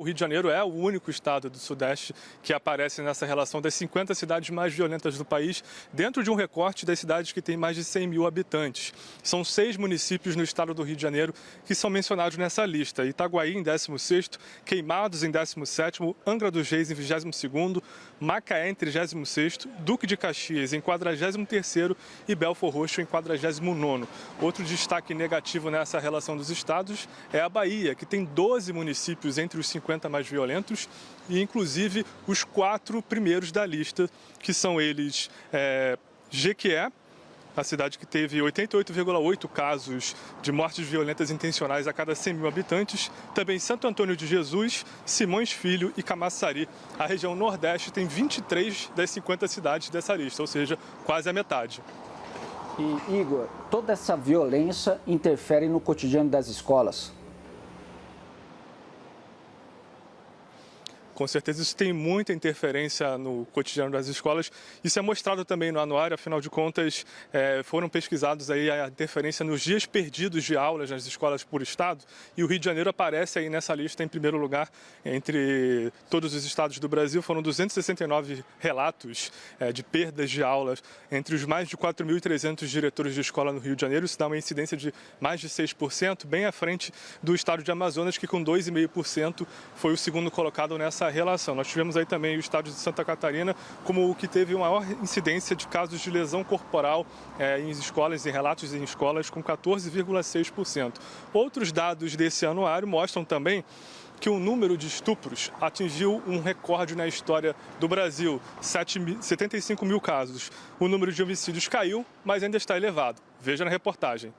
O Rio de Janeiro é o único estado do Sudeste que aparece nessa relação das 50 cidades mais violentas do país, dentro de um recorte das cidades que têm mais de 100 mil habitantes. São 6 municípios no estado do Rio de Janeiro que são mencionados nessa lista. Itaguaí em 16º, Queimados em 17º, Angra dos Reis em 22º, Macaé em 36º, Duque de Caxias em 43º e Belfor Roxo em 49º. Outro destaque negativo nessa relação dos estados é a Bahia, que tem 12 municípios entre os 50 mais violentos e, inclusive, os 4 primeiros da lista, que são eles Jequié, a cidade que teve 88,8 casos de mortes violentas intencionais a cada 100 mil habitantes, também Santo Antônio de Jesus, Simões Filho e Camaçari. A região Nordeste tem 23 das 50 cidades dessa lista, ou seja, quase a metade. E, Igor, toda essa violência interfere no cotidiano das escolas? Com certeza isso tem muita interferência no cotidiano das escolas. Isso é mostrado também no anuário, afinal de contas, foram pesquisados aí a interferência nos dias perdidos de aulas nas escolas por estado, e o Rio de Janeiro aparece aí nessa lista em primeiro lugar entre todos os estados do Brasil. Foram 269 relatos de perdas de aulas entre os mais de 4.300 diretores de escola no Rio de Janeiro. Isso dá uma incidência de mais de 6%, bem à frente do estado de Amazonas, que com 2,5% foi o segundo colocado nessa relação. Nós tivemos aí também o estado de Santa Catarina como o que teve maior incidência de casos de lesão corporal em escolas, em relatos em escolas, com 14,6%. Outros dados desse anuário mostram também que o número de estupros atingiu um recorde na história do Brasil, 75 mil casos. O número de homicídios caiu, mas ainda está elevado. Veja na reportagem.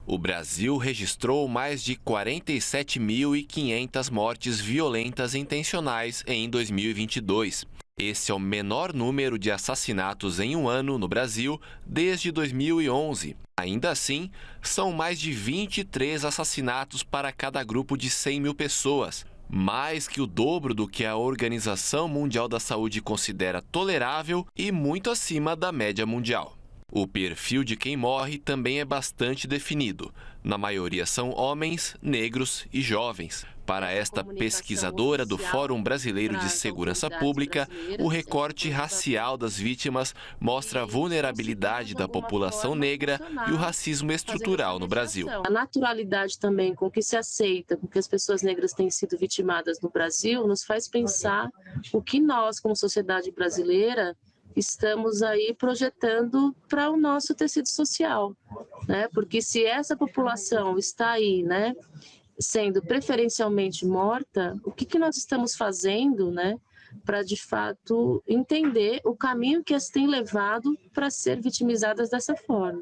O Brasil registrou mais de 47.500 mortes violentas intencionais em 2022. Esse é o menor número de assassinatos em um ano no Brasil desde 2011. Ainda assim, são mais de 23 assassinatos para cada grupo de 100 mil pessoas, mais que o dobro do que a Organização Mundial da Saúde considera tolerável e muito acima da média mundial. O perfil de quem morre também é bastante definido. Na maioria são homens, negros e jovens. Para esta pesquisadora do Fórum Brasileiro de Segurança Pública, o recorte racial das vítimas mostra a vulnerabilidade da população negra e o racismo estrutural no Brasil. A naturalidade também com que se aceita, com que as pessoas negras têm sido vitimadas no Brasil, nos faz pensar o que nós, como sociedade brasileira, estamos aí projetando para o nosso tecido social, né? Porque se essa população está aí, né, sendo preferencialmente morta, o que nós estamos fazendo, né, para de fato entender o caminho que as tem levado para ser vitimizadas dessa forma.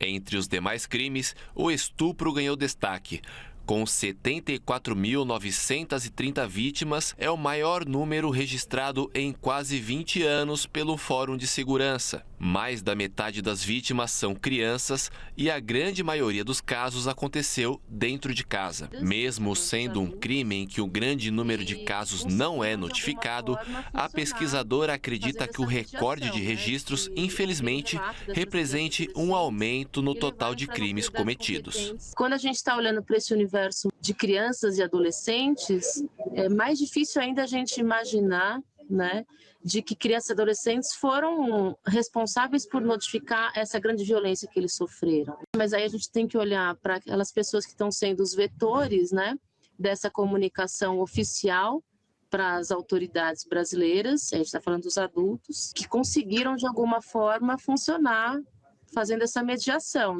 Entre os demais crimes, o estupro ganhou destaque. Com 74.930 vítimas, é o maior número registrado em quase 20 anos pelo Fórum de Segurança. Mais da metade das vítimas são crianças e a grande maioria dos casos aconteceu dentro de casa. Mesmo sendo um crime em que o grande número de casos não é notificado, a pesquisadora acredita que o recorde de registros, infelizmente, represente um aumento no total de crimes cometidos. Quando a gente está olhando para esse universo de crianças e adolescentes, é mais difícil ainda a gente imaginar, né, de que crianças e adolescentes foram responsáveis por notificar essa grande violência que eles sofreram. Mas aí a gente tem que olhar para aquelas pessoas que estão sendo os vetores, né, dessa comunicação oficial para as autoridades brasileiras, a gente está falando dos adultos, que conseguiram de alguma forma funcionar fazendo essa mediação.